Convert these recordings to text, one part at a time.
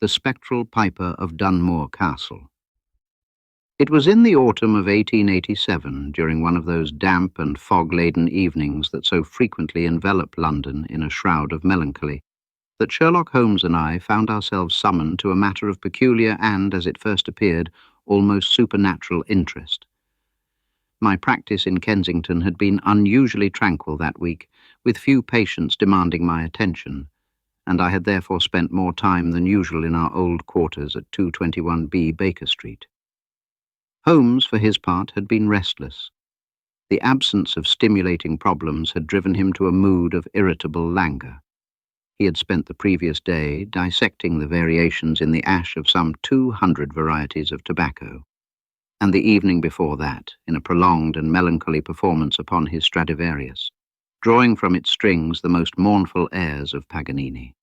the spectral piper of Dunmoor Castle. It was in the autumn of 1887, during one of those damp and fog-laden evenings that so frequently envelop London in a shroud of melancholy, that Sherlock Holmes and I found ourselves summoned to a matter of peculiar and, as it first appeared, almost supernatural interest. My practice in Kensington had been unusually tranquil that week, with few patients demanding my attention, and I had therefore spent more time than usual in our old quarters at 221B Baker Street. Holmes, for his part, had been restless. The absence of stimulating problems had driven him to a mood of irritable languor. He had spent the previous day dissecting the variations in the ash of some 200 varieties of tobacco, and the evening before that, in a prolonged and melancholy performance upon his Stradivarius, drawing from its strings the most mournful airs of Paganini.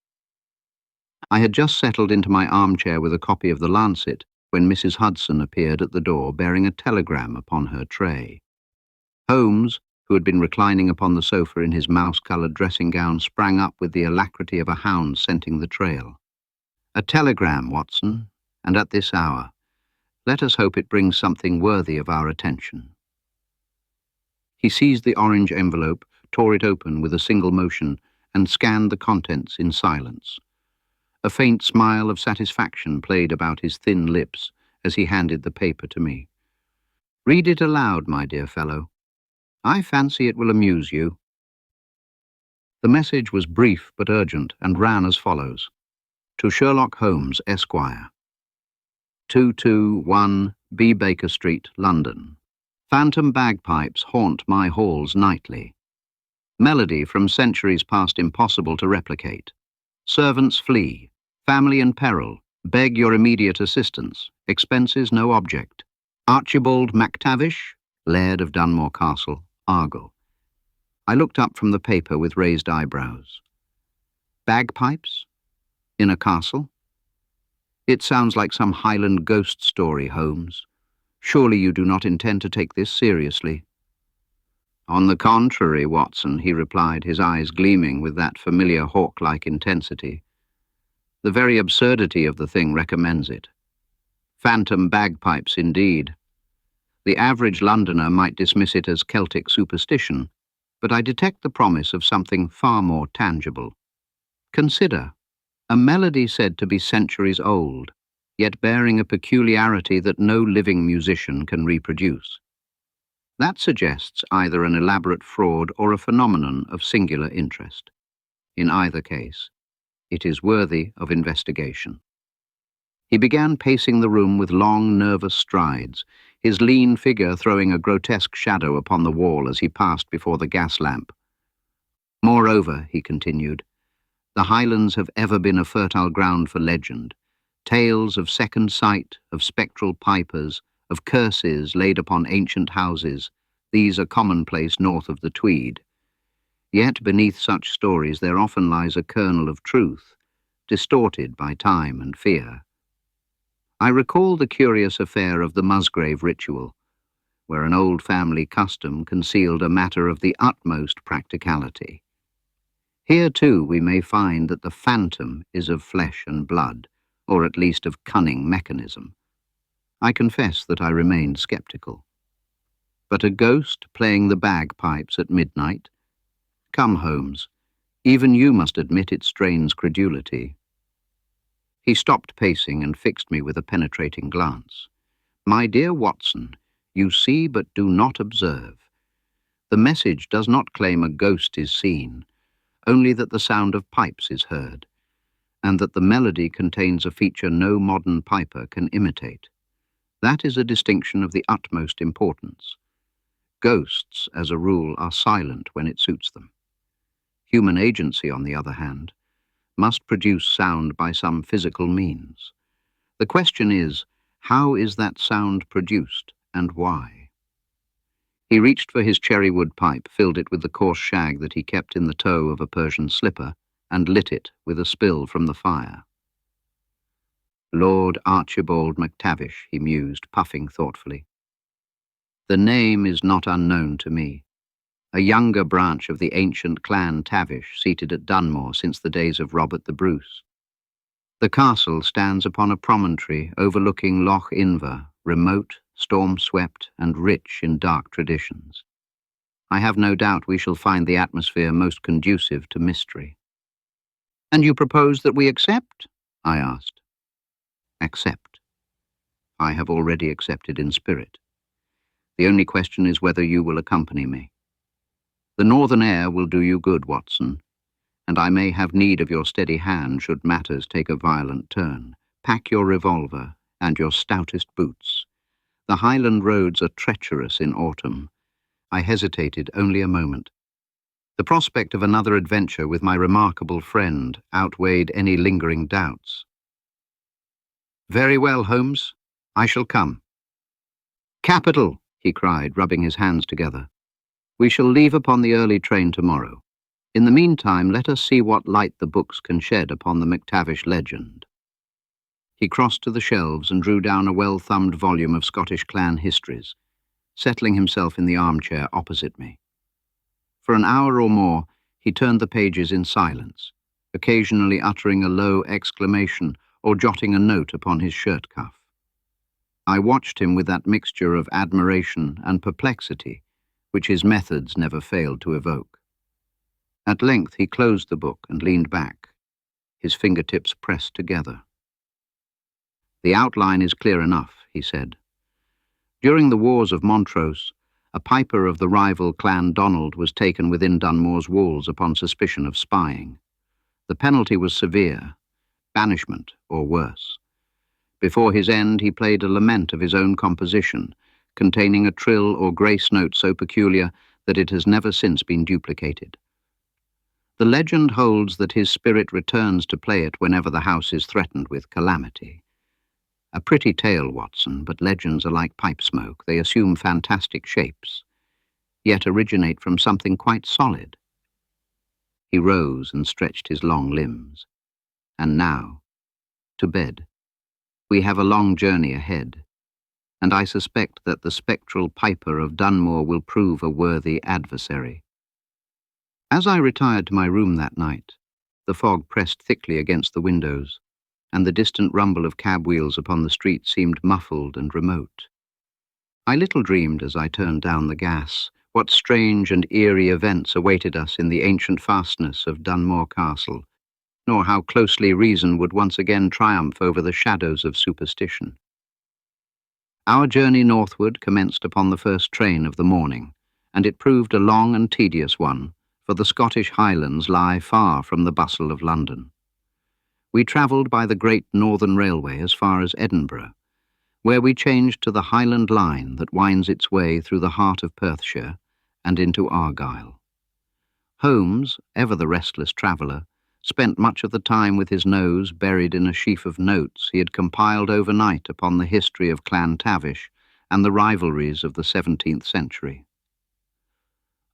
I had just settled into my armchair with a copy of the Lancet when Mrs. Hudson appeared at the door bearing a telegram upon her tray. Holmes, who had been reclining upon the sofa in his mouse-coloured dressing-gown, sprang up with the alacrity of a hound scenting the trail. "A telegram, Watson, and at this hour. Let us hope it brings something worthy of our attention." He seized the orange envelope, tore it open with a single motion, and scanned the contents in silence. A faint smile of satisfaction played about his thin lips as he handed the paper to me. "Read it aloud, my dear fellow. I fancy it will amuse you." The message was brief but urgent and ran as follows. To Sherlock Holmes, Esquire. 221 B Baker Street, London. Phantom bagpipes haunt my halls nightly. Melody from centuries past impossible to replicate. Servants flee. Family in peril. Beg your immediate assistance. Expenses no object. Archibald MacTavish, laird of Dunmoor Castle, Argyll. I looked up from the paper with raised eyebrows. Bagpipes? In a castle? It sounds like some Highland ghost story, Holmes. Surely you do not intend to take this seriously. "On the contrary, Watson," he replied, his eyes gleaming with that familiar hawk-like intensity. "The very absurdity of the thing recommends it. Phantom bagpipes, indeed. The average Londoner might dismiss it as Celtic superstition, but I detect the promise of something far more tangible. Consider, a melody said to be centuries old, yet bearing a peculiarity that no living musician can reproduce. That suggests either an elaborate fraud or a phenomenon of singular interest. In either case, it is worthy of investigation." He began pacing the room with long, nervous strides, his lean figure throwing a grotesque shadow upon the wall as he passed before the gas lamp. "Moreover," he continued, "the Highlands have ever been a fertile ground for legend. Tales of second sight, of spectral pipers, of curses laid upon ancient houses, these are commonplace north of the Tweed. Yet beneath such stories there often lies a kernel of truth, distorted by time and fear. I recall the curious affair of the Musgrave ritual, where an old family custom concealed a matter of the utmost practicality. Here, too, we may find that the phantom is of flesh and blood, or at least of cunning mechanism. I confess that I remained sceptical. But a ghost playing the bagpipes at midnight? Come, Holmes, even you must admit it strains credulity." He stopped pacing and fixed me with a penetrating glance. "My dear Watson, you see but do not observe. The message does not claim a ghost is seen, only that the sound of pipes is heard, and that the melody contains a feature no modern piper can imitate. That is a distinction of the utmost importance. Ghosts, as a rule, are silent when it suits them. Human agency, on the other hand, must produce sound by some physical means. The question is, how is that sound produced, and why?" He reached for his cherry-wood pipe, filled it with the coarse shag that he kept in the toe of a Persian slipper, and lit it with a spill from the fire. "Lord Archibald MacTavish," he mused, puffing thoughtfully. "The name is not unknown to me. A younger branch of the ancient clan Tavish seated at Dunmoor since the days of Robert the Bruce. The castle stands upon a promontory overlooking Loch Inver, remote, storm-swept, and rich in dark traditions. I have no doubt we shall find the atmosphere most conducive to mystery. "And you propose that we accept?" I asked. "Accept. I have already accepted in spirit. The only question is whether you will accompany me. The northern air will do you good, Watson, and I may have need of your steady hand should matters take a violent turn. Pack your revolver and your stoutest boots. The Highland roads are treacherous in autumn." I hesitated only a moment. The prospect of another adventure with my remarkable friend outweighed any lingering doubts. "Very well, Holmes. I shall come." "Capital," he cried, rubbing his hands together. "We shall leave upon the early train tomorrow. In the meantime, let us see what light the books can shed upon the MacTavish legend." He crossed to the shelves and drew down a well-thumbed volume of Scottish clan histories, settling himself in the armchair opposite me. For an hour or more, he turned the pages in silence, occasionally uttering a low exclamation or jotting a note upon his shirt cuff. I watched him with that mixture of admiration and perplexity which his methods never failed to evoke. At length he closed the book and leaned back, his fingertips pressed together. "The outline is clear enough," he said. "During the wars of Montrose, a piper of the rival clan Donald was taken within Dunmoor's walls upon suspicion of spying. The penalty was severe, banishment or worse. Before his end, he played a lament of his own composition, containing a trill or grace note so peculiar that it has never since been duplicated. The legend holds that his spirit returns to play it whenever the house is threatened with calamity. A pretty tale, Watson, but legends are like pipe smoke. They assume fantastic shapes, yet originate from something quite solid." He rose and stretched his long limbs. "And now, to bed. We have a long journey ahead, and I suspect that the spectral piper of Dunmoor will prove a worthy adversary." As I retired to my room that night, the fog pressed thickly against the windows, and the distant rumble of cab wheels upon the street seemed muffled and remote. I little dreamed, as I turned down the gas, what strange and eerie events awaited us in the ancient fastness of Dunmoor Castle, nor how closely reason would once again triumph over the shadows of superstition. Our journey northward commenced upon the first train of the morning, and it proved a long and tedious one, for the Scottish Highlands lie far from the bustle of London. We travelled by the Great Northern Railway as far as Edinburgh, where we changed to the Highland Line that winds its way through the heart of Perthshire and into Argyll. Holmes, ever the restless traveller, spent much of the time with his nose buried in a sheaf of notes he had compiled overnight upon the history of Clan Tavish and the rivalries of the 17th century.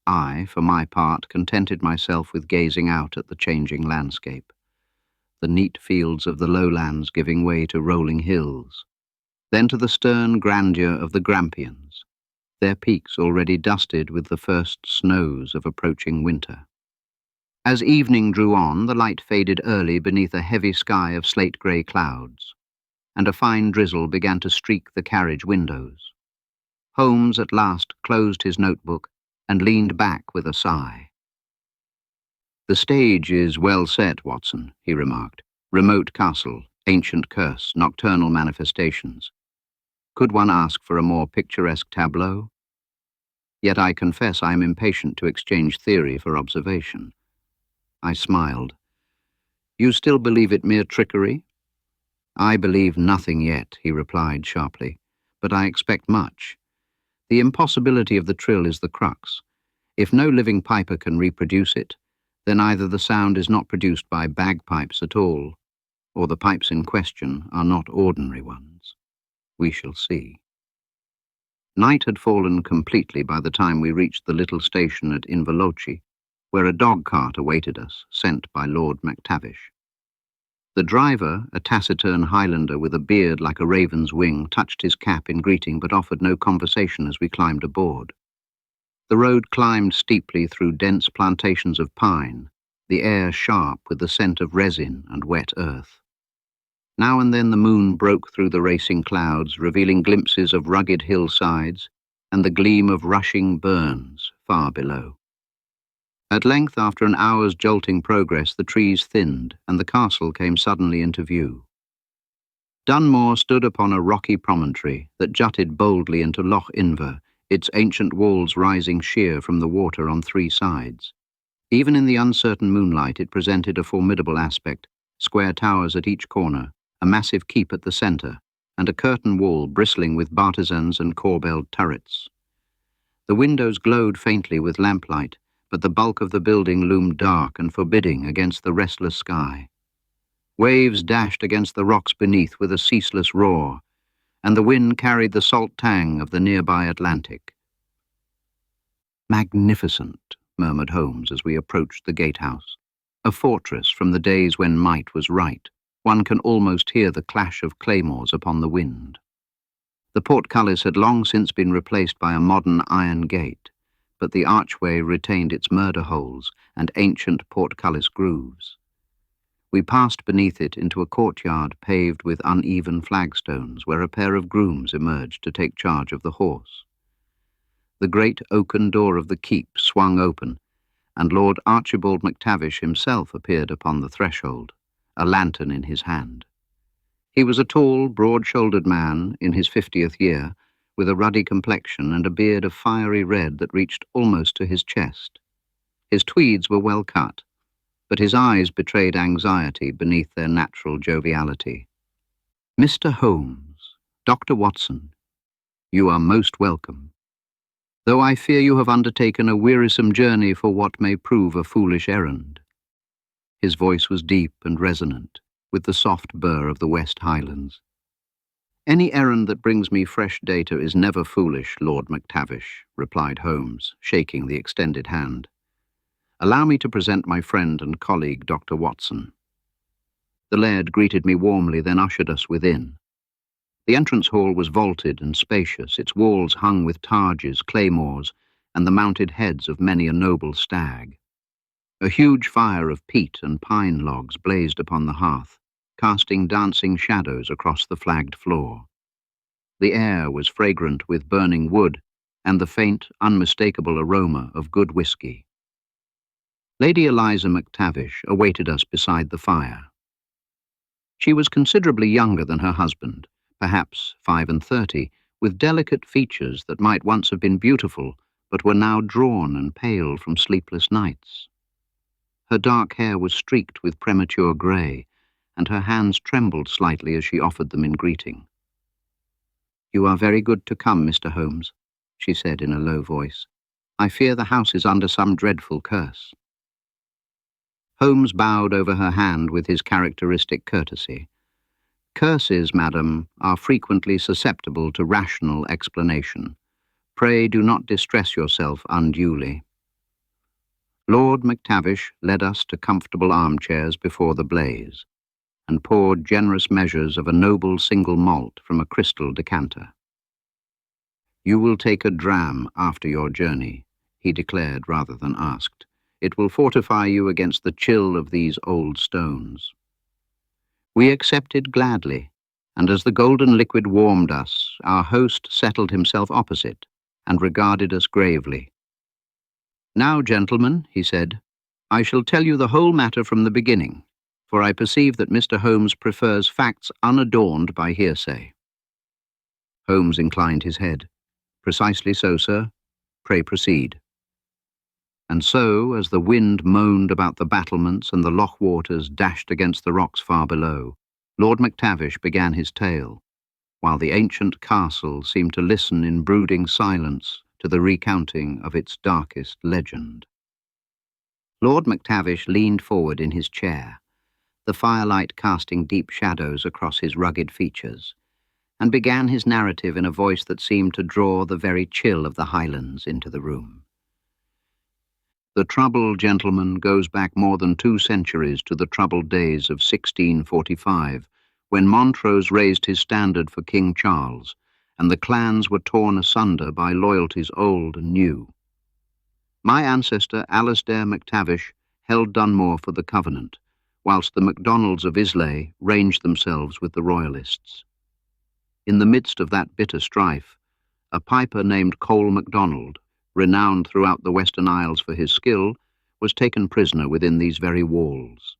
I, for my part, contented myself with gazing out at the changing landscape, the neat fields of the lowlands giving way to rolling hills, then to the stern grandeur of the Grampians, their peaks already dusted with the first snows of approaching winter. As evening drew on, the light faded early beneath a heavy sky of slate-grey clouds, and a fine drizzle began to streak the carriage windows. Holmes at last closed his notebook and leaned back with a sigh. "The stage is well set, Watson," he remarked. "Remote castle, ancient curse, nocturnal manifestations. Could one ask for a more picturesque tableau? Yet I confess I am impatient to exchange theory for observation." I smiled. "You still believe it mere trickery?" "I believe nothing yet," he replied sharply, "but I expect much. The impossibility of the trill is the crux. If no living piper can reproduce it, then either the sound is not produced by bagpipes at all, or the pipes in question are not ordinary ones. We shall see." Night had fallen completely by the time we reached the little station at Inverlochie, where a dog-cart awaited us, sent by Lord MacTavish. The driver, a taciturn Highlander with a beard like a raven's wing, touched his cap in greeting but offered no conversation as we climbed aboard. The road climbed steeply through dense plantations of pine, the air sharp with the scent of resin and wet earth. Now and then the moon broke through the racing clouds, revealing glimpses of rugged hillsides and the gleam of rushing burns far below. At length, after an hour's jolting progress, the trees thinned, and the castle came suddenly into view. Dunmoor stood upon a rocky promontory that jutted boldly into Loch Inver, its ancient walls rising sheer from the water on three sides. Even in the uncertain moonlight it presented a formidable aspect, square towers at each corner, a massive keep at the centre, and a curtain wall bristling with bartizans and corbelled turrets. The windows glowed faintly with lamplight, but the bulk of the building loomed dark and forbidding against the restless sky. Waves dashed against the rocks beneath with a ceaseless roar, and the wind carried the salt tang of the nearby Atlantic. "Magnificent," murmured Holmes as we approached the gatehouse. "A fortress from the days when might was right. One can almost hear the clash of claymores upon the wind." The portcullis had long since been replaced by a modern iron gate, but the archway retained its murder holes and ancient portcullis grooves. We passed beneath it into a courtyard paved with uneven flagstones, where a pair of grooms emerged to take charge of the horse. The great oaken door of the keep swung open, and Lord Archibald MacTavish himself appeared upon the threshold, a lantern in his hand. He was a tall, broad-shouldered man in his 50th year, with a ruddy complexion and a beard of fiery red that reached almost to his chest. His tweeds were well cut, but his eyes betrayed anxiety beneath their natural joviality. "Mr. Holmes, Dr. Watson, you are most welcome, though I fear you have undertaken a wearisome journey for what may prove a foolish errand." His voice was deep and resonant, with the soft burr of the West Highlands. "Any errand that brings me fresh data is never foolish, Lord MacTavish," replied Holmes, shaking the extended hand. "Allow me to present my friend and colleague, Dr. Watson." The laird greeted me warmly, then ushered us within. The entrance hall was vaulted and spacious, its walls hung with targes, claymores, and the mounted heads of many a noble stag. A huge fire of peat and pine logs blazed upon the hearth, casting dancing shadows across the flagged floor. The air was fragrant with burning wood and the faint, unmistakable aroma of good whisky. Lady Eliza MacTavish awaited us beside the fire. She was considerably younger than her husband, perhaps 35, with delicate features that might once have been beautiful, but were now drawn and pale from sleepless nights. Her dark hair was streaked with premature grey, and her hands trembled slightly as she offered them in greeting. "You are very good to come, Mr. Holmes," she said in a low voice. "I fear the house is under some dreadful curse." Holmes bowed over her hand with his characteristic courtesy. "Curses, madam, are frequently susceptible to rational explanation. Pray do not distress yourself unduly." Lord MacTavish led us to comfortable armchairs before the blaze, and poured generous measures of a noble single malt from a crystal decanter. "You will take a dram after your journey," he declared rather than asked. "It will fortify you against the chill of these old stones." We accepted gladly, and as the golden liquid warmed us, our host settled himself opposite and regarded us gravely. "Now, gentlemen," he said, "I shall tell you the whole matter from the beginning, for I perceive that Mr. Holmes prefers facts unadorned by hearsay." Holmes inclined his head. "Precisely so, sir. Pray proceed." And so, as the wind moaned about the battlements and the loch waters dashed against the rocks far below, Lord MacTavish began his tale, while the ancient castle seemed to listen in brooding silence to the recounting of its darkest legend. Lord MacTavish leaned forward in his chair, the firelight casting deep shadows across his rugged features, and began his narrative in a voice that seemed to draw the very chill of the Highlands into the room. The trouble, gentlemen, goes back more than 2 centuries to the troubled days of 1645, when Montrose raised his standard for King Charles, and the clans were torn asunder by loyalties old and new. My ancestor, Alasdair MacTavish, held Dunmoor for the Covenant, whilst the MacDonalds of Islay ranged themselves with the Royalists. In the midst of that bitter strife, a piper named Cole MacDonald, renowned throughout the Western Isles for his skill, was taken prisoner within these very walls.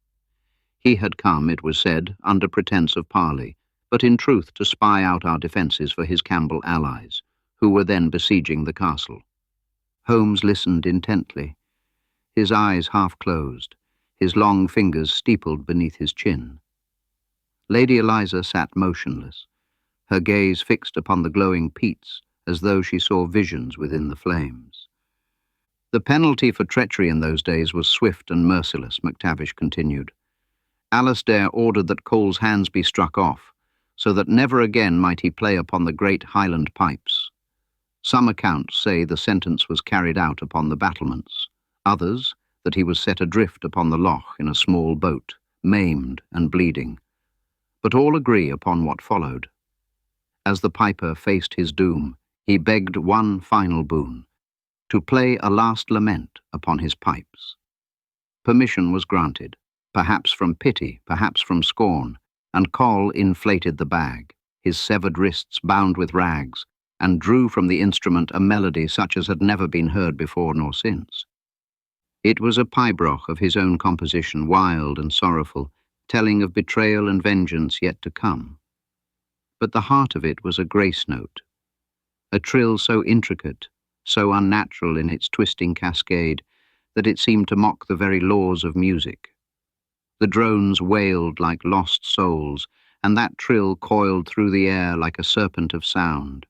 He had come, it was said, under pretence of parley, but in truth to spy out our defences for his Campbell allies, who were then besieging the castle. Holmes listened intently, his eyes half closed, his long fingers steepled beneath his chin. Lady Eliza sat motionless, her gaze fixed upon the glowing peats as though she saw visions within the flames. The penalty for treachery in those days was swift and merciless, MacTavish continued. Alastair ordered that Cole's hands be struck off, so that never again might he play upon the great Highland pipes. Some accounts say the sentence was carried out upon the battlements, others that he was set adrift upon the loch in a small boat, maimed and bleeding. But all agree upon what followed. As the piper faced his doom, he begged one final boon, to play a last lament upon his pipes. Permission was granted, perhaps from pity, perhaps from scorn, and Coll inflated the bag, his severed wrists bound with rags, and drew from the instrument a melody such as had never been heard before nor since. It was a pibroch of his own composition, wild and sorrowful, telling of betrayal and vengeance yet to come. But the heart of it was a grace note, a trill so intricate, so unnatural in its twisting cascade, that it seemed to mock the very laws of music. The drones wailed like lost souls, and that trill coiled through the air like a serpent of sound.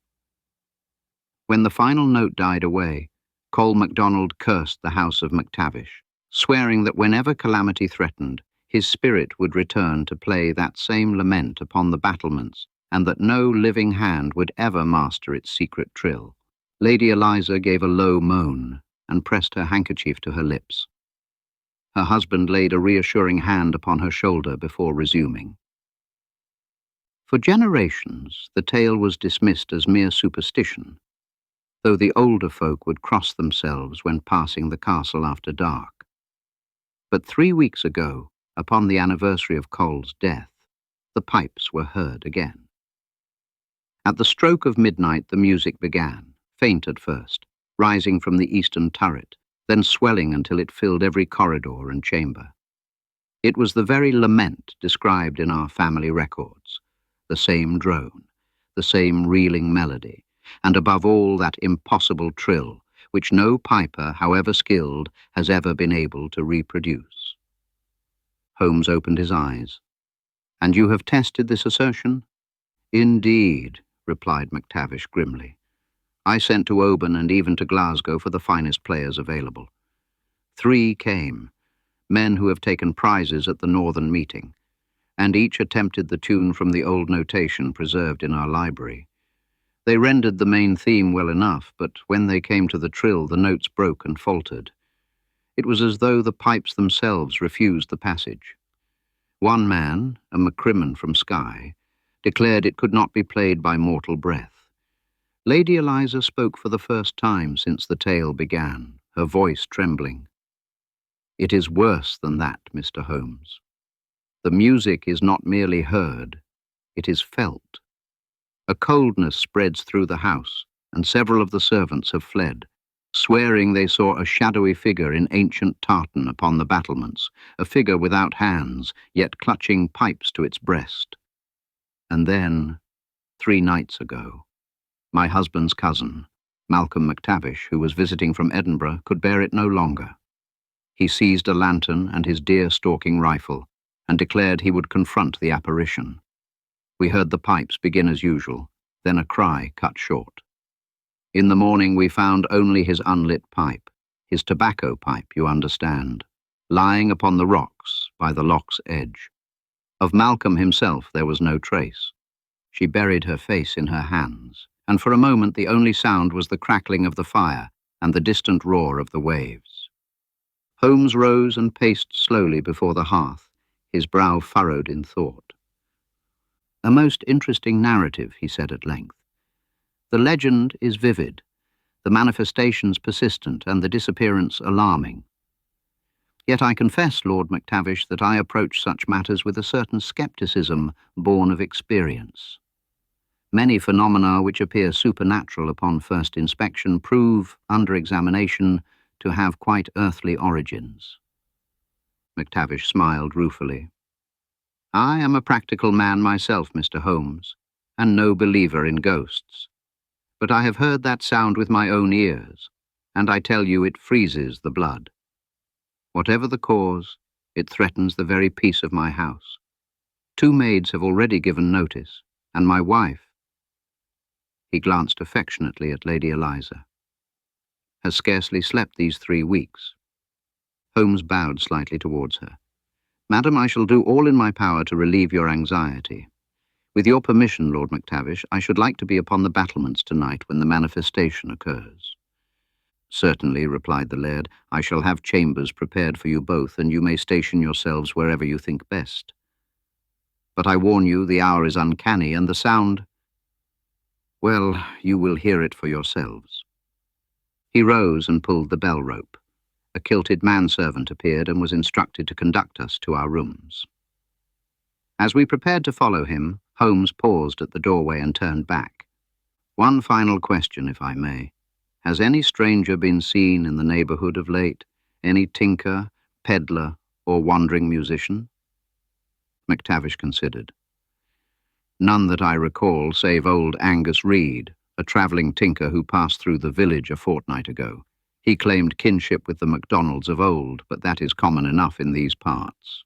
When the final note died away, Cole MacDonald cursed the house of MacTavish, swearing that whenever calamity threatened, his spirit would return to play that same lament upon the battlements, and that no living hand would ever master its secret trill. Lady Eliza gave a low moan and pressed her handkerchief to her lips. Her husband laid a reassuring hand upon her shoulder before resuming. For generations, the tale was dismissed as mere superstition, though the older folk would cross themselves when passing the castle after dark. But 3 weeks ago, upon the anniversary of Cole's death, the pipes were heard again. At the stroke of midnight the music began, faint at first, rising from the eastern turret, then swelling until it filled every corridor and chamber. It was the very lament described in our family records, the same drone, the same reeling melody, and above all that impossible trill, which no piper, however skilled, has ever been able to reproduce. Holmes opened his eyes. "And you have tested this assertion?" "Indeed," replied MacTavish grimly. "I sent to Oban and even to Glasgow for the finest players available. 3 came, men who have taken prizes at the Northern meeting, and each attempted the tune from the old notation preserved in our library. They rendered the main theme well enough, but when they came to the trill, the notes broke and faltered. It was as though the pipes themselves refused the passage. One man, a MacCrimmon from Skye, declared it could not be played by mortal breath. Lady Eliza spoke for the first time since the tale began, her voice trembling. "It is worse than that, Mr. Holmes. The music is not merely heard, it is felt. A coldness spreads through the house, and several of the servants have fled, swearing they saw a shadowy figure in ancient tartan upon the battlements, a figure without hands, yet clutching pipes to its breast. And then, 3 nights ago, my husband's cousin, Malcolm MacTavish, who was visiting from Edinburgh, could bear it no longer. He seized a lantern and his deer-stalking rifle, and declared he would confront the apparition. We heard the pipes begin as usual, then a cry cut short. In the morning we found only his unlit pipe, his tobacco pipe, you understand, lying upon the rocks by the loch's edge. Of Malcolm himself there was no trace. She buried her face in her hands, and for a moment the only sound was the crackling of the fire and the distant roar of the waves. Holmes rose and paced slowly before the hearth, his brow furrowed in thought. "A most interesting narrative," he said at length. "The legend is vivid, the manifestations persistent, and the disappearance alarming. Yet I confess, Lord MacTavish, that I approach such matters with a certain scepticism born of experience. Many phenomena which appear supernatural upon first inspection prove, under examination, to have quite earthly origins. MacTavish smiled ruefully. I am a practical man myself, Mr. Holmes, and no believer in ghosts. But I have heard that sound with my own ears, and I tell you it freezes the blood. Whatever the cause, it threatens the very peace of my house. 2 maids have already given notice, and my wife, he glanced affectionately at Lady Eliza, has scarcely slept these 3 weeks. Holmes bowed slightly towards her. Madam, I shall do all in my power to relieve your anxiety. With your permission, Lord MacTavish, I should like to be upon the battlements tonight when the manifestation occurs. Certainly, replied the laird. I shall have chambers prepared for you both, and you may station yourselves wherever you think best. But I warn you, the hour is uncanny, and the sound... Well, you will hear it for yourselves. He rose and pulled the bell rope. A kilted manservant appeared and was instructed to conduct us to our rooms. As we prepared to follow him, Holmes paused at the doorway and turned back. One final question, if I may. Has any stranger been seen in the neighborhood of late? Any tinker, peddler, or wandering musician? MacTavish considered. None that I recall, save old Angus Reed, a travelling tinker who passed through the village a fortnight ago. He claimed kinship with the MacDonalds of old, but that is common enough in these parts.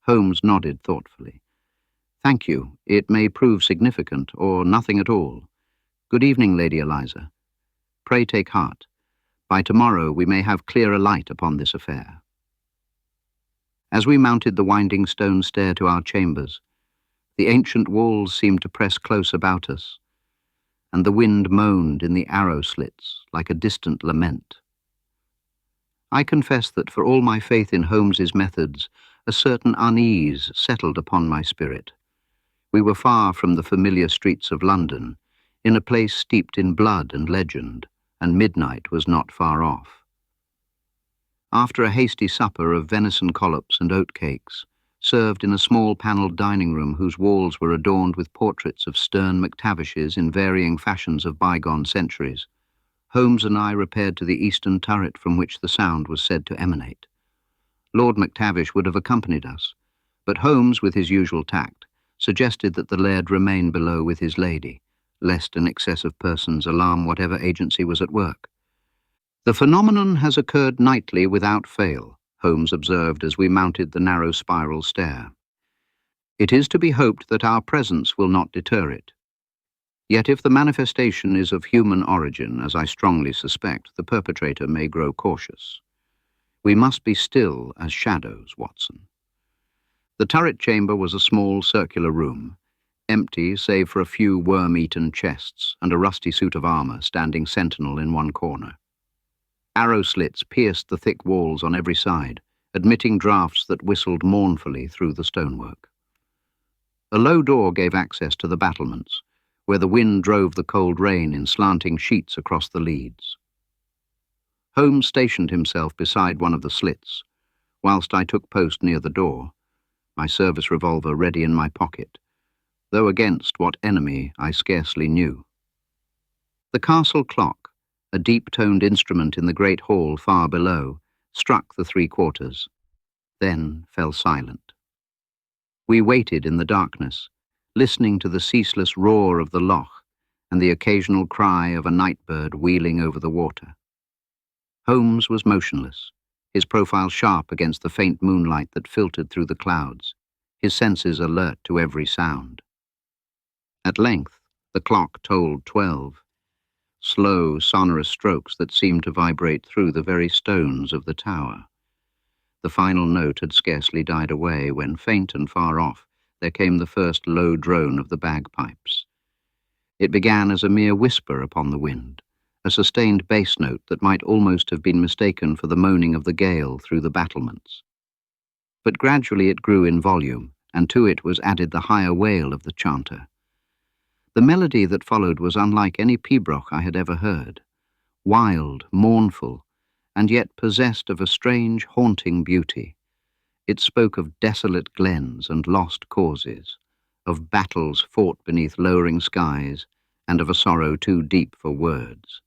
Holmes nodded thoughtfully. Thank you. It may prove significant, or nothing at all. Good evening, Lady Eliza. Pray take heart. By tomorrow we may have clearer light upon this affair. As we mounted the winding stone stair to our chambers, the ancient walls seemed to press close about us, and the wind moaned in the arrow slits like a distant lament. I confess that for all my faith in Holmes's methods, a certain unease settled upon my spirit. We were far from the familiar streets of London, in a place steeped in blood and legend, and midnight was not far off. After a hasty supper of venison collops and oatcakes, served in a small panelled dining room whose walls were adorned with portraits of stern MacTavishes in varying fashions of bygone centuries, Holmes and I repaired to the eastern turret from which the sound was said to emanate. Lord MacTavish would have accompanied us, but Holmes, with his usual tact, suggested that the laird remain below with his lady, lest an excess of persons alarm whatever agency was at work. The phenomenon has occurred nightly without fail, Holmes observed as we mounted the narrow spiral stair. It is to be hoped that our presence will not deter it. Yet if the manifestation is of human origin, as I strongly suspect, the perpetrator may grow cautious. We must be still as shadows, Watson. The turret chamber was a small circular room, empty save for a few worm-eaten chests and a rusty suit of armour standing sentinel in one corner. Arrow slits pierced the thick walls on every side, admitting draughts that whistled mournfully through the stonework. A low door gave access to the battlements, where the wind drove the cold rain in slanting sheets across the leads. Holmes stationed himself beside one of the slits, whilst I took post near the door, my service revolver ready in my pocket, though against what enemy I scarcely knew. The castle clock, a deep-toned instrument in the great hall far below, struck the 3/4, then fell silent. We waited in the darkness, listening to the ceaseless roar of the loch and the occasional cry of a night-bird wheeling over the water. Holmes was motionless, his profile sharp against the faint moonlight that filtered through the clouds, his senses alert to every sound. At length, the clock tolled 12, slow, sonorous strokes that seemed to vibrate through the very stones of the tower. The final note had scarcely died away when, faint and far off, there came the first low drone of the bagpipes. It began as a mere whisper upon the wind, a sustained bass note that might almost have been mistaken for the moaning of the gale through the battlements. But gradually it grew in volume, and to it was added the higher wail of the chanter. The melody that followed was unlike any pibroch I had ever heard, wild, mournful, and yet possessed of a strange, haunting beauty. It spoke of desolate glens and lost causes, of battles fought beneath lowering skies, and of a sorrow too deep for words.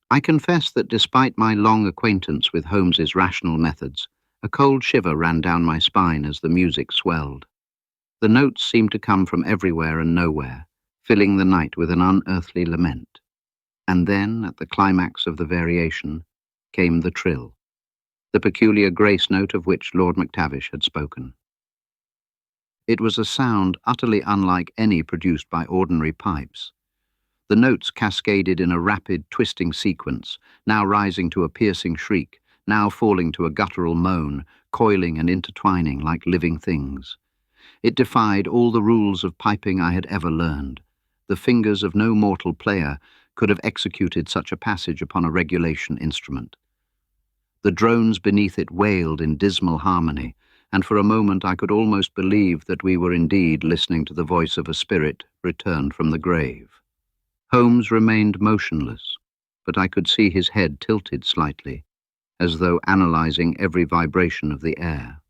I confess that despite my long acquaintance with Holmes's rational methods, a cold shiver ran down my spine as the music swelled. The notes seemed to come from everywhere and nowhere, filling the night with an unearthly lament. And then, at the climax of the variation, came the trill, the peculiar grace note of which Lord MacTavish had spoken. It was a sound utterly unlike any produced by ordinary pipes. The notes cascaded in a rapid, twisting sequence, now rising to a piercing shriek, now falling to a guttural moan, coiling and intertwining like living things. It defied all the rules of piping I had ever learned. The fingers of no mortal player could have executed such a passage upon a regulation instrument. The drones beneath it wailed in dismal harmony, and for a moment I could almost believe that we were indeed listening to the voice of a spirit returned from the grave. Holmes remained motionless, but I could see his head tilted slightly, as though analyzing every vibration of the air.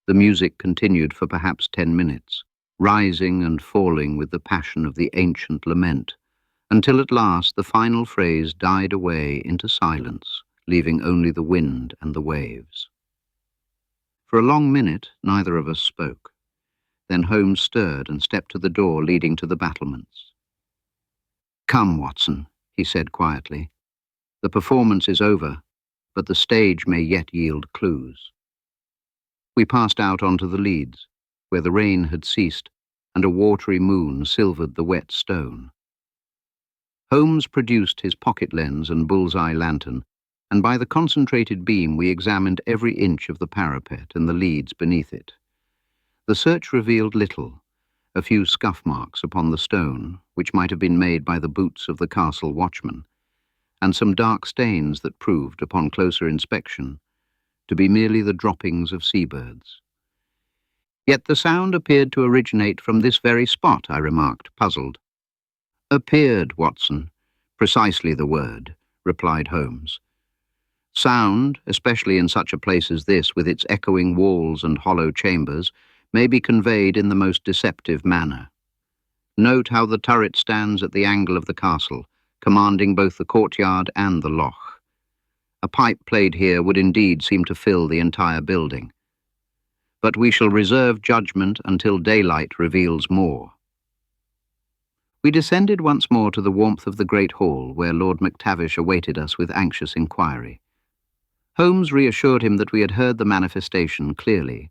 The music continued for perhaps 10 minutes, rising and falling with the passion of the ancient lament, until at last the final phrase died away into silence, leaving only the wind and the waves. For a long minute, neither of us spoke. Then Holmes stirred and stepped to the door leading to the battlements. "Come, Watson," he said quietly. "The performance is over, but the stage may yet yield clues." We passed out onto the leads, where the rain had ceased, and a watery moon silvered the wet stone. Holmes produced his pocket lens and bull's-eye lantern, and by the concentrated beam we examined every inch of the parapet and the leads beneath it. The search revealed little, a few scuff marks upon the stone, which might have been made by the boots of the castle watchman, and some dark stains that proved, upon closer inspection, to be merely the droppings of seabirds. "Yet the sound appeared to originate from this very spot," I remarked, puzzled. "Appeared, Watson. Precisely the word," replied Holmes. "Sound, especially in such a place as this, with its echoing walls and hollow chambers, may be conveyed in the most deceptive manner. Note how the turret stands at the angle of the castle, commanding both the courtyard and the loch. A pipe played here would indeed seem to fill the entire building. But we shall reserve judgment until daylight reveals more." We descended once more to the warmth of the great hall, where Lord MacTavish awaited us with anxious inquiry. Holmes reassured him that we had heard the manifestation clearly,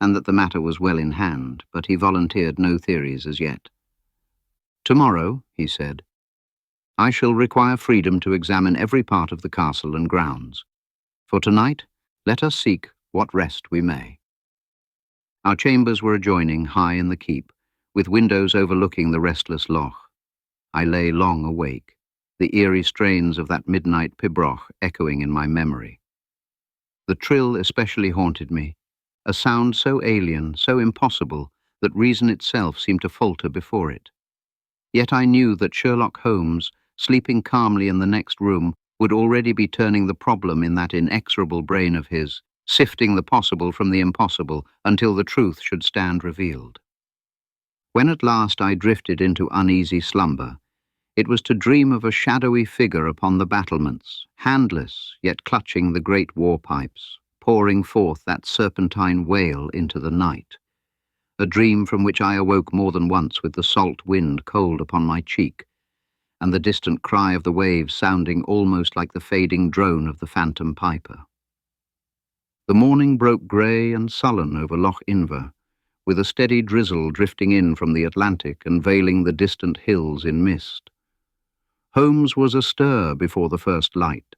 and that the matter was well in hand, but he volunteered no theories as yet. "Tomorrow," he said, "I shall require freedom to examine every part of the castle and grounds. For tonight, let us seek what rest we may." Our chambers were adjoining, high in the keep, with windows overlooking the restless loch. I lay long awake, the eerie strains of that midnight pibroch echoing in my memory. The trill especially haunted me, a sound so alien, so impossible, that reason itself seemed to falter before it. Yet I knew that Sherlock Holmes, sleeping calmly in the next room, would already be turning the problem in that inexorable brain of his, sifting the possible from the impossible until the truth should stand revealed. When at last I drifted into uneasy slumber, it was to dream of a shadowy figure upon the battlements, handless, yet clutching the great war pipes, pouring forth that serpentine wail into the night. A dream from which I awoke more than once with the salt wind cold upon my cheek, and the distant cry of the waves sounding almost like the fading drone of the phantom piper. The morning broke grey and sullen over Loch Inver, with a steady drizzle drifting in from the Atlantic and veiling the distant hills in mist. Holmes was astir before the first light,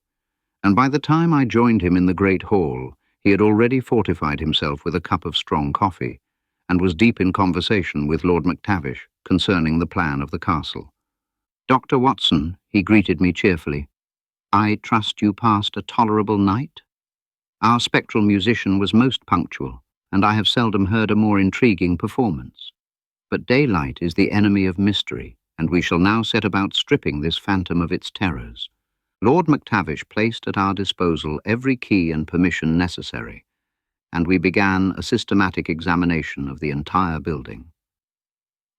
and by the time I joined him in the great hall, he had already fortified himself with a cup of strong coffee, and was deep in conversation with Lord MacTavish concerning the plan of the castle. "Dr. Watson," he greeted me cheerfully, "I trust you passed a tolerable night?" Our spectral musician was most punctual, and I have seldom heard a more intriguing performance. But daylight is the enemy of mystery, and we shall now set about stripping this phantom of its terrors. Lord MacTavish placed at our disposal every key and permission necessary, and we began a systematic examination of the entire building.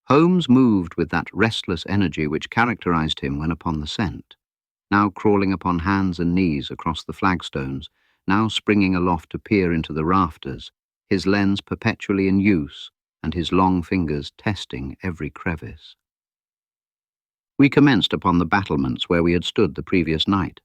Holmes moved with that restless energy which characterized him when upon the scent, now crawling upon hands and knees across the flagstones, now springing aloft to peer into the rafters, his lens perpetually in use and his long fingers testing every crevice. We commenced upon the battlements where we had stood the previous night.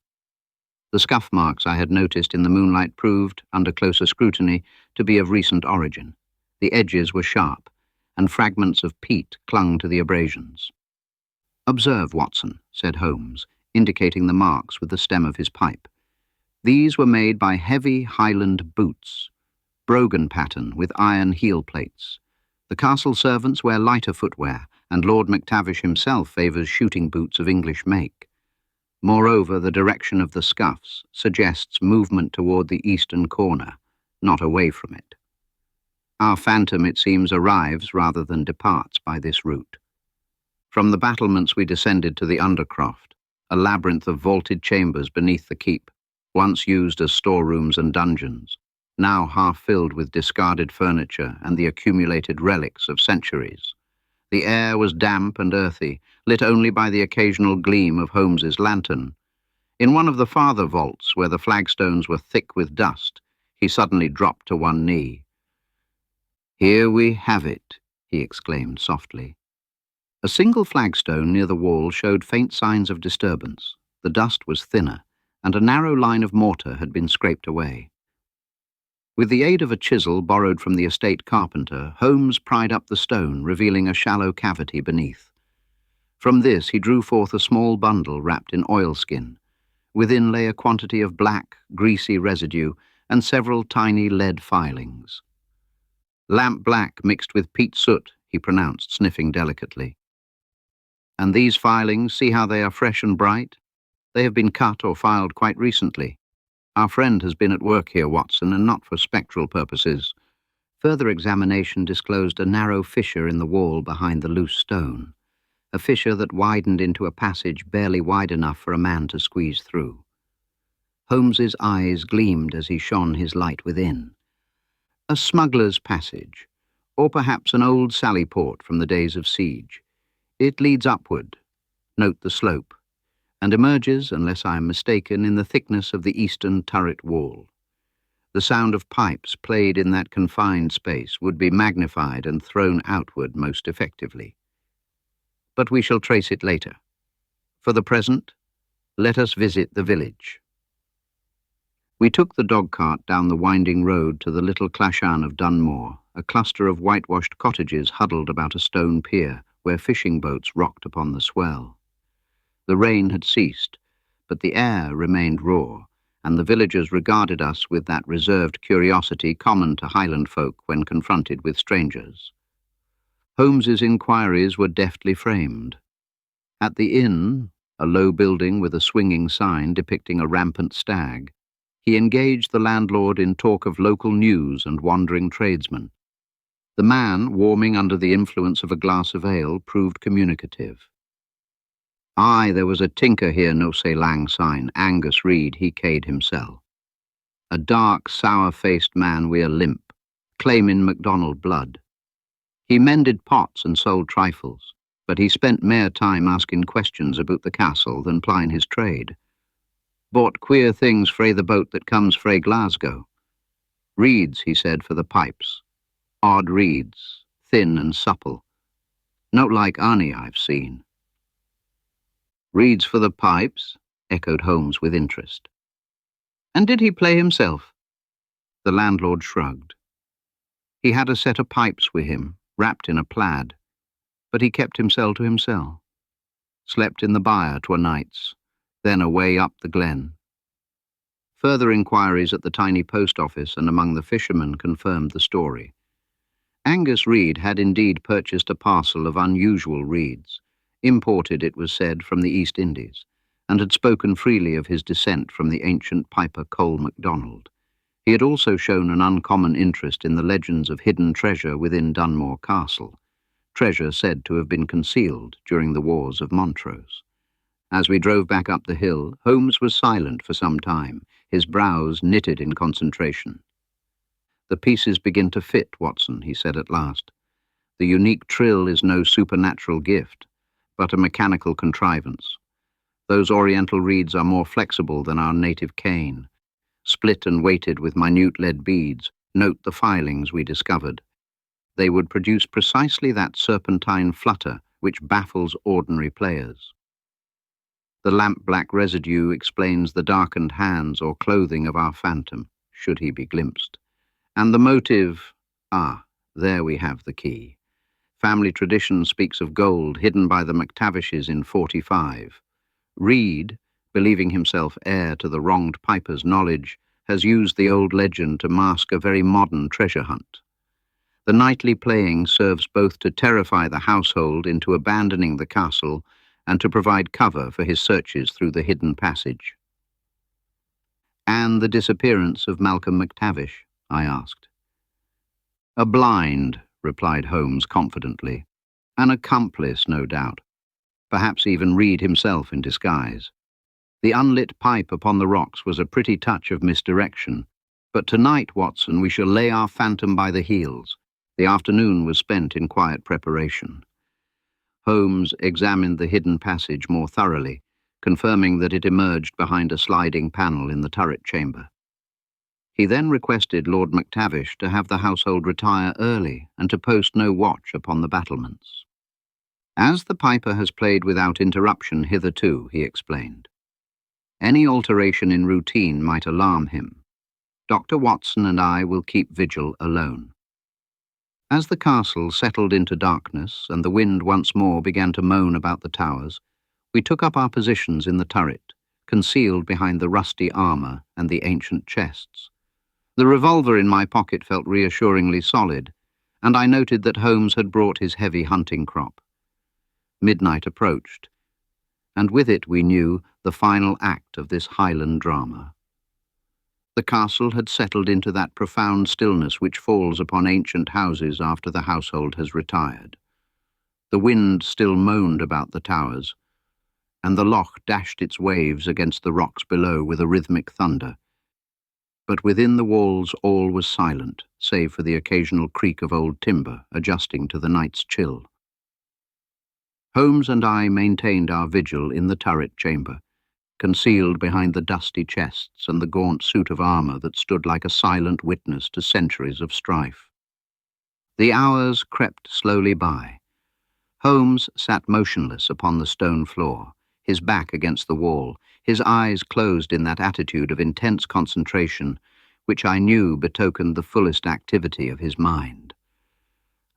The scuff marks I had noticed in the moonlight proved, under closer scrutiny, to be of recent origin. The edges were sharp, and fragments of peat clung to the abrasions. "Observe, Watson," said Holmes, indicating the marks with the stem of his pipe. "These were made by heavy Highland boots, brogan pattern with iron heel plates. The castle servants wear lighter footwear, and Lord MacTavish himself favours shooting boots of English make. Moreover, the direction of the scuffs suggests movement toward the eastern corner, not away from it. Our phantom, it seems, arrives rather than departs by this route." From the battlements we descended to the undercroft, a labyrinth of vaulted chambers beneath the keep, once used as storerooms and dungeons, now half filled with discarded furniture and the accumulated relics of centuries. The air was damp and earthy, lit only by the occasional gleam of Holmes's lantern. In one of the farther vaults, where the flagstones were thick with dust, he suddenly dropped to one knee. "Here we have it," he exclaimed softly. A single flagstone near the wall showed faint signs of disturbance. The dust was thinner, and a narrow line of mortar had been scraped away. With the aid of a chisel borrowed from the estate carpenter, Holmes pried up the stone, revealing a shallow cavity beneath. From this he drew forth a small bundle wrapped in oilskin. Within lay a quantity of black, greasy residue and several tiny lead filings. "Lamp black mixed with peat soot," he pronounced, sniffing delicately. "And these filings, see how they are fresh and bright? They have been cut or filed quite recently. Our friend has been at work here, Watson, and not for spectral purposes." Further examination disclosed a narrow fissure in the wall behind the loose stone, a fissure that widened into a passage barely wide enough for a man to squeeze through. Holmes's eyes gleamed as he shone his light within. A smuggler's passage, or perhaps an old sallyport from the days of siege. It leads upward, note the slope, and emerges, unless I am mistaken, in the thickness of the eastern turret wall. The sound of pipes played in that confined space would be magnified and thrown outward most effectively. But we shall trace it later. For the present, let us visit the village. We took the dog-cart down the winding road to the little clashan of Dunmoor, a cluster of whitewashed cottages huddled about a stone pier where fishing boats rocked upon the swell. The rain had ceased, but the air remained raw, and the villagers regarded us with that reserved curiosity common to Highland folk when confronted with strangers. Holmes's inquiries were deftly framed. At the inn, a low building with a swinging sign depicting a rampant stag, he engaged the landlord in talk of local news and wandering tradesmen. The man, warming under the influence of a glass of ale, proved communicative. "Aye, there was a tinker here no say lang syne, Angus Reed, he ca'd himself. A dark, sour-faced man wi' a limp, claimin' MacDonald blood. He mended pots and sold trifles, but he spent mair time asking questions about the castle than plyin' his trade. Bought queer things frae the boat that comes frae Glasgow. Reeds, he said, for the pipes. Odd reeds, thin and supple. Not like ony I've seen." "Reeds for the pipes?" echoed Holmes with interest. "And did he play himself?" The landlord shrugged. "He had a set of pipes with him, wrapped in a plaid, but he kept himself to himself. Slept in the byre twa nights, then away up the glen." Further inquiries at the tiny post office and among the fishermen confirmed the story. Angus Reed had indeed purchased a parcel of unusual reeds, imported, it was said, from the East Indies, and had spoken freely of his descent from the ancient piper Cole MacDonald. He had also shown an uncommon interest in the legends of hidden treasure within Dunmoor Castle, treasure said to have been concealed during the wars of Montrose. As we drove back up the hill, Holmes was silent for some time, his brows knitted in concentration. "The pieces begin to fit, Watson," he said at last. "The unique trill is no supernatural gift, but a mechanical contrivance. Those oriental reeds are more flexible than our native cane. Split and weighted with minute lead beads, note the filings we discovered. They would produce precisely that serpentine flutter which baffles ordinary players. The lamp-black residue explains the darkened hands or clothing of our phantom, should he be glimpsed. And the motive, there we have the key. Family tradition speaks of gold hidden by the MacTavishes in '45. Reed, believing himself heir to the wronged piper's knowledge, has used the old legend to mask a very modern treasure hunt. The nightly playing serves both to terrify the household into abandoning the castle and to provide cover for his searches through the hidden passage." "And the disappearance of Malcolm MacTavish?" I asked. "A blind," replied Holmes confidently. "An accomplice, no doubt. Perhaps even Reed himself in disguise. The unlit pipe upon the rocks was a pretty touch of misdirection. But tonight, Watson, we shall lay our phantom by the heels. The afternoon was spent in quiet preparation." Holmes examined the hidden passage more thoroughly, confirming that it emerged behind a sliding panel in the turret chamber. He then requested Lord MacTavish to have the household retire early and to post no watch upon the battlements. "As the piper has played without interruption hitherto," he explained, "any alteration in routine might alarm him. Dr. Watson and I will keep vigil alone." As the castle settled into darkness and the wind once more began to moan about the towers, we took up our positions in the turret, concealed behind the rusty armour and the ancient chests. The revolver in my pocket felt reassuringly solid, and I noted that Holmes had brought his heavy hunting crop. Midnight approached, and with it, we knew, the final act of this Highland drama. The castle had settled into that profound stillness which falls upon ancient houses after the household has retired. The wind still moaned about the towers, and the loch dashed its waves against the rocks below with a rhythmic thunder. But within the walls all was silent, save for the occasional creak of old timber adjusting to the night's chill. Holmes and I maintained our vigil in the turret chamber, concealed behind the dusty chests and the gaunt suit of armour that stood like a silent witness to centuries of strife. The hours crept slowly by. Holmes sat motionless upon the stone floor, his back against the wall, his eyes closed in that attitude of intense concentration which I knew betokened the fullest activity of his mind.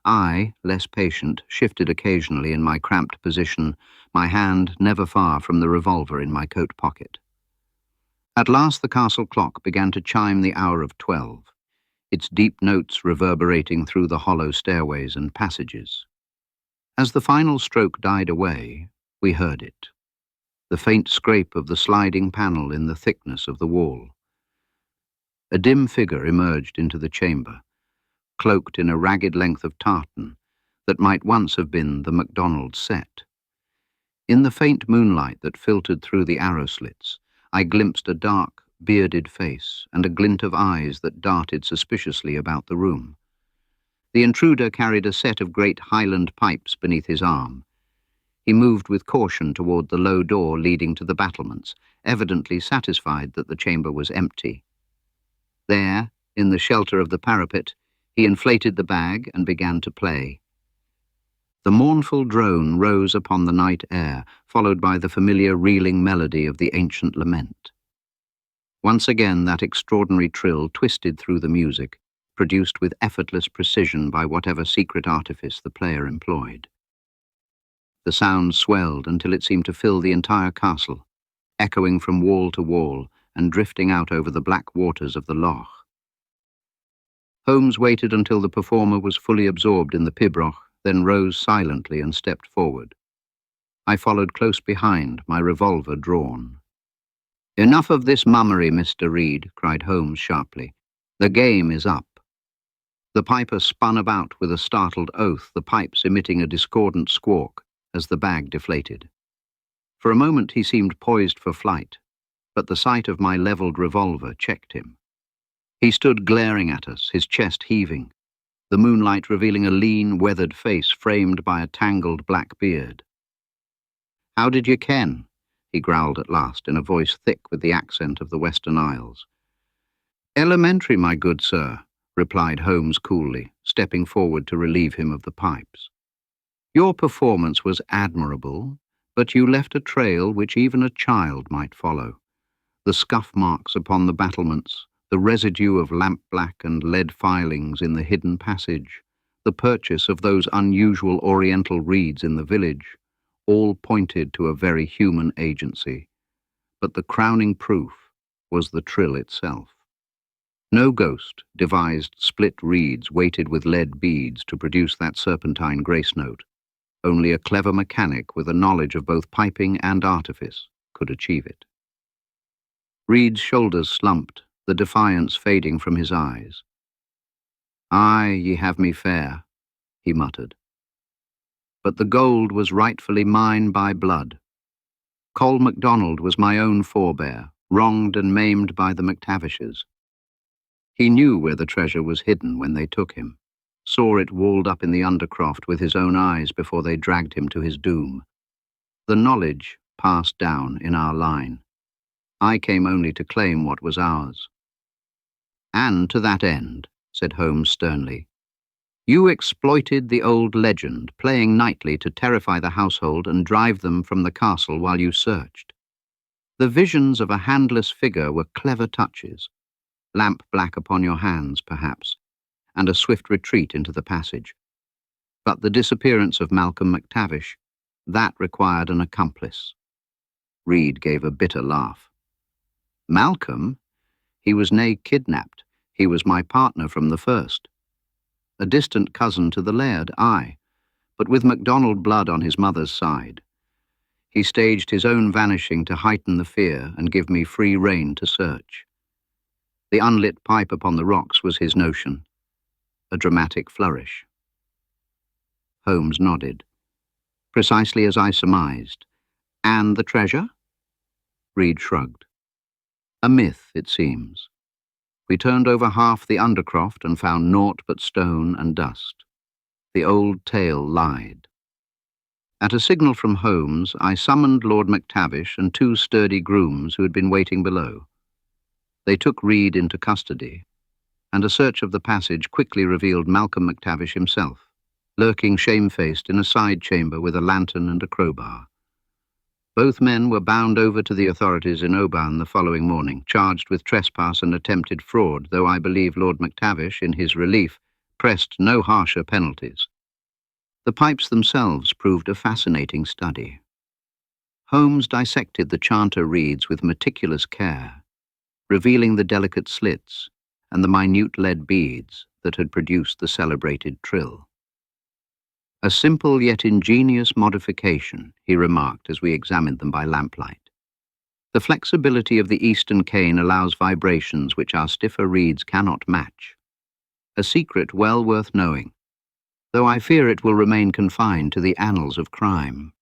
I, less patient, shifted occasionally in my cramped position, my hand never far from the revolver in my coat pocket. At last the castle clock began to chime the hour of 12, its deep notes reverberating through the hollow stairways and passages. As the final stroke died away, we heard it, the faint scrape of the sliding panel in the thickness of the wall. A dim figure emerged into the chamber, cloaked in a ragged length of tartan that might once have been the MacDonald's set. In the faint moonlight that filtered through the arrow slits, I glimpsed a dark, bearded face and a glint of eyes that darted suspiciously about the room. The intruder carried a set of great Highland pipes beneath his arm. He moved with caution toward the low door leading to the battlements, evidently satisfied that the chamber was empty. There, in the shelter of the parapet, he inflated the bag and began to play. The mournful drone rose upon the night air, followed by the familiar reeling melody of the ancient lament. Once again that extraordinary trill twisted through the music, produced with effortless precision by whatever secret artifice the player employed. The sound swelled until it seemed to fill the entire castle, echoing from wall to wall and drifting out over the black waters of the loch. Holmes waited until the performer was fully absorbed in the pibroch, then rose silently and stepped forward. I followed close behind, my revolver drawn. "Enough of this mummery, Mr. Reed," cried Holmes sharply. "The game is up." The piper spun about with a startled oath, the pipes emitting a discordant squawk as the bag deflated. For a moment he seemed poised for flight, but the sight of my levelled revolver checked him. He stood glaring at us, his chest heaving, the moonlight revealing a lean, weathered face framed by a tangled black beard. "How did you ken?" he growled at last, in a voice thick with the accent of the Western Isles. "Elementary, my good sir," replied Holmes coolly, stepping forward to relieve him of the pipes. "Your performance was admirable, but you left a trail which even a child might follow. The scuff marks upon the battlements, the residue of lampblack and lead filings in the hidden passage, the purchase of those unusual oriental reeds in the village, all pointed to a very human agency. But the crowning proof was the trill itself. No ghost devised split reeds weighted with lead beads to produce that serpentine grace note. Only a clever mechanic with a knowledge of both piping and artifice could achieve it." Reed's shoulders slumped, the defiance fading from his eyes. "Aye, ye have me fair," he muttered. "But the gold was rightfully mine by blood. Col MacDonald was my own forebear, wronged and maimed by the MacTavishes. He knew where the treasure was hidden when they took him, saw it walled up in the undercroft with his own eyes before they dragged him to his doom. The knowledge passed down in our line. I came only to claim what was ours." "And to that end," said Holmes sternly, "you exploited the old legend, playing nightly to terrify the household and drive them from the castle while you searched. The visions of a handless figure were clever touches, lamp black upon your hands, perhaps, and a swift retreat into the passage. But the disappearance of Malcolm MacTavish, that required an accomplice." Reed gave a bitter laugh. "Malcolm? He was nay kidnapped. He was my partner from the first. A distant cousin to the laird, aye, but with MacDonald blood on his mother's side. He staged his own vanishing to heighten the fear and give me free rein to search. The unlit pipe upon the rocks was his notion. A dramatic flourish." Holmes nodded. "Precisely as I surmised. And the treasure?" Reed shrugged. "A myth, it seems. We turned over half the undercroft and found naught but stone and dust. The old tale lied." At a signal from Holmes, I summoned Lord MacTavish and 2 sturdy grooms who had been waiting below. They took Reed into custody, and a search of the passage quickly revealed Malcolm MacTavish himself, lurking shamefaced in a side chamber with a lantern and a crowbar. Both men were bound over to the authorities in Oban the following morning, charged with trespass and attempted fraud, though I believe Lord MacTavish, in his relief, pressed no harsher penalties. The pipes themselves proved a fascinating study. Holmes dissected the chanter reeds with meticulous care, revealing the delicate slits and the minute lead beads that had produced the celebrated trill. "A simple yet ingenious modification," he remarked as we examined them by lamplight. "The flexibility of the eastern cane allows vibrations which our stiffer reeds cannot match. A secret well worth knowing, though I fear it will remain confined to the annals of crime."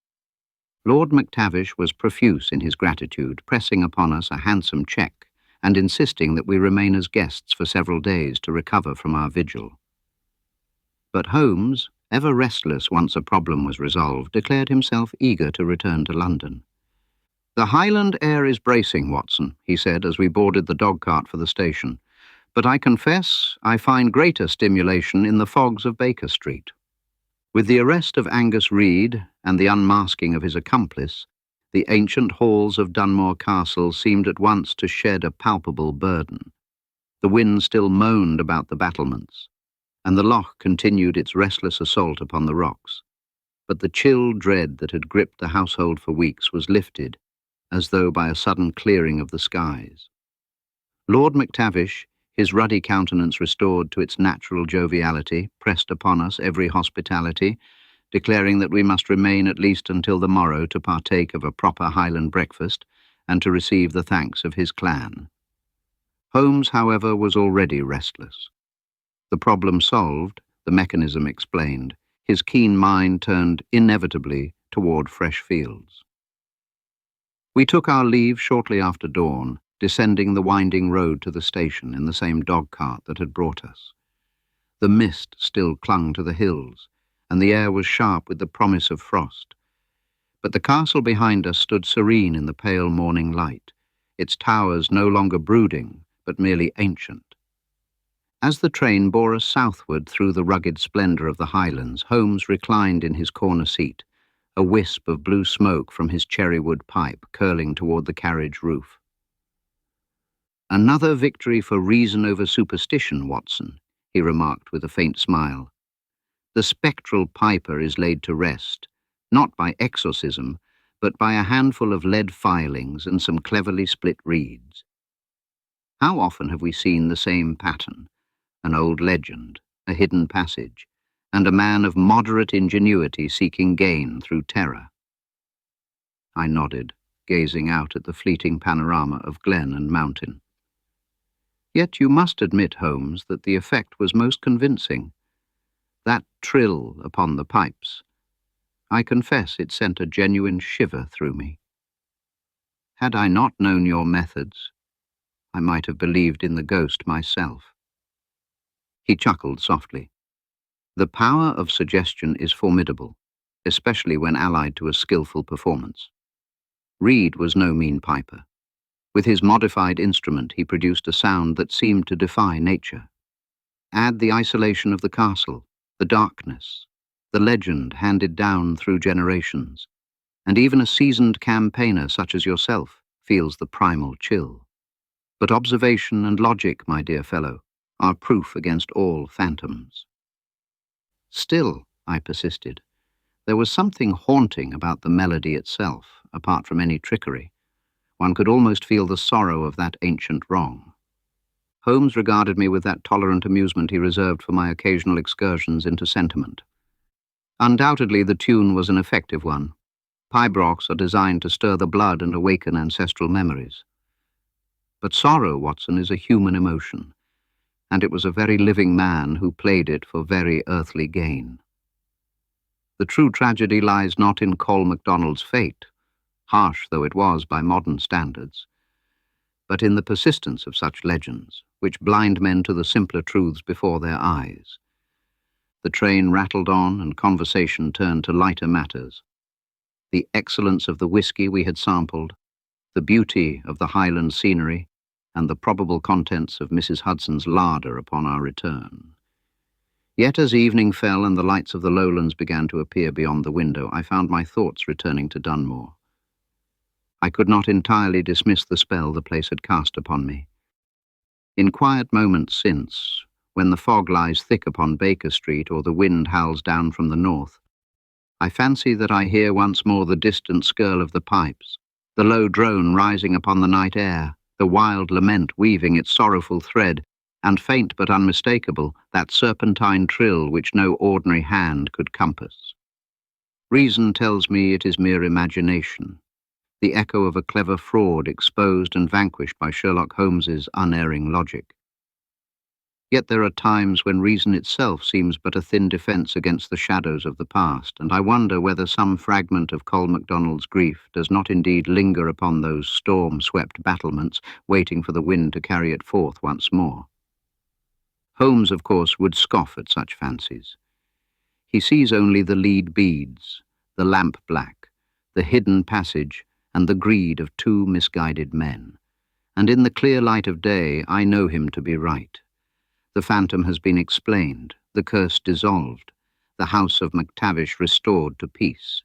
Lord MacTavish was profuse in his gratitude, pressing upon us a handsome cheque and insisting that we remain as guests for several days to recover from our vigil. But Holmes, ever restless once a problem was resolved, declared himself eager to return to London. "The Highland air is bracing, Watson," he said as we boarded the dog-cart for the station, "but I confess I find greater stimulation in the fogs of Baker Street." With the arrest of Angus Reed and the unmasking of his accomplice, the ancient halls of Dunmoor Castle seemed at once to shed a palpable burden. The wind still moaned about the battlements, and the loch continued its restless assault upon the rocks. But the chill dread that had gripped the household for weeks was lifted, as though by a sudden clearing of the skies. Lord MacTavish, his ruddy countenance restored to its natural joviality, pressed upon us every hospitality, declaring that we must remain at least until the morrow to partake of a proper Highland breakfast and to receive the thanks of his clan. Holmes, however, was already restless. The problem solved, the mechanism explained, his keen mind turned inevitably toward fresh fields. We took our leave shortly after dawn, descending the winding road to the station in the same dog-cart that had brought us. The mist still clung to the hills, and the air was sharp with the promise of frost. But the castle behind us stood serene in the pale morning light, its towers no longer brooding, but merely ancient. As the train bore us southward through the rugged splendour of the highlands, Holmes reclined in his corner seat, a wisp of blue smoke from his cherrywood pipe curling toward the carriage roof. "Another victory for reason over superstition, Watson," he remarked with a faint smile. "The spectral piper is laid to rest, not by exorcism, but by a handful of lead filings and some cleverly split reeds. How often have we seen the same pattern? An old legend, a hidden passage, and a man of moderate ingenuity seeking gain through terror." I nodded, gazing out at the fleeting panorama of glen and mountain. "Yet you must admit, Holmes, that the effect was most convincing. That trill upon the pipes. I confess it sent a genuine shiver through me. Had I not known your methods, I might have believed in the ghost myself." He chuckled softly. "The power of suggestion is formidable, especially when allied to a skillful performance. Reed was no mean piper. With his modified instrument, he produced a sound that seemed to defy nature. Add the isolation of the castle, the darkness, the legend handed down through generations, and even a seasoned campaigner such as yourself feels the primal chill. But observation and logic, my dear fellow, are proof against all phantoms." "Still," I persisted, "there was something haunting about the melody itself, apart from any trickery. One could almost feel the sorrow of that ancient wrong." Holmes regarded me with that tolerant amusement he reserved for my occasional excursions into sentiment. "Undoubtedly the tune was an effective one. Pibrochs are designed to stir the blood and awaken ancestral memories. But sorrow, Watson, is a human emotion, and it was a very living man who played it for very earthly gain. The true tragedy lies not in Col MacDonald's fate, harsh though it was by modern standards, but in the persistence of such legends, which blind men to the simpler truths before their eyes." The train rattled on, and conversation turned to lighter matters. The excellence of the whiskey we had sampled, the beauty of the Highland scenery, and the probable contents of Mrs. Hudson's larder upon our return. Yet as evening fell and the lights of the lowlands began to appear beyond the window, I found my thoughts returning to Dunmoor. I could not entirely dismiss the spell the place had cast upon me. In quiet moments since, when the fog lies thick upon Baker Street or the wind howls down from the north, I fancy that I hear once more the distant skirl of the pipes, the low drone rising upon the night air, the wild lament weaving its sorrowful thread, and faint but unmistakable, that serpentine trill which no ordinary hand could compass. Reason tells me it is mere imagination, the echo of a clever fraud exposed and vanquished by Sherlock Holmes's unerring logic. Yet there are times when reason itself seems but a thin defence against the shadows of the past, and I wonder whether some fragment of Col MacDonald's grief does not indeed linger upon those storm-swept battlements, waiting for the wind to carry it forth once more. Holmes, of course, would scoff at such fancies. He sees only the lead beads, the lamp-black, the hidden passage, and the greed of two misguided men. And in the clear light of day, I know him to be right. The phantom has been explained, the curse dissolved, the house of MacTavish restored to peace.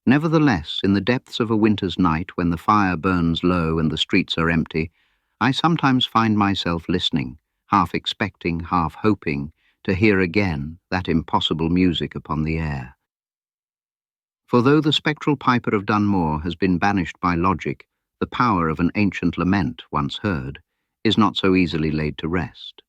Nevertheless, in the depths of a winter's night, when the fire burns low and the streets are empty, I sometimes find myself listening, half expecting, half hoping, to hear again that impossible music upon the air. For though the spectral piper of Dunmoor has been banished by logic, the power of an ancient lament, once heard, is not so easily laid to rest.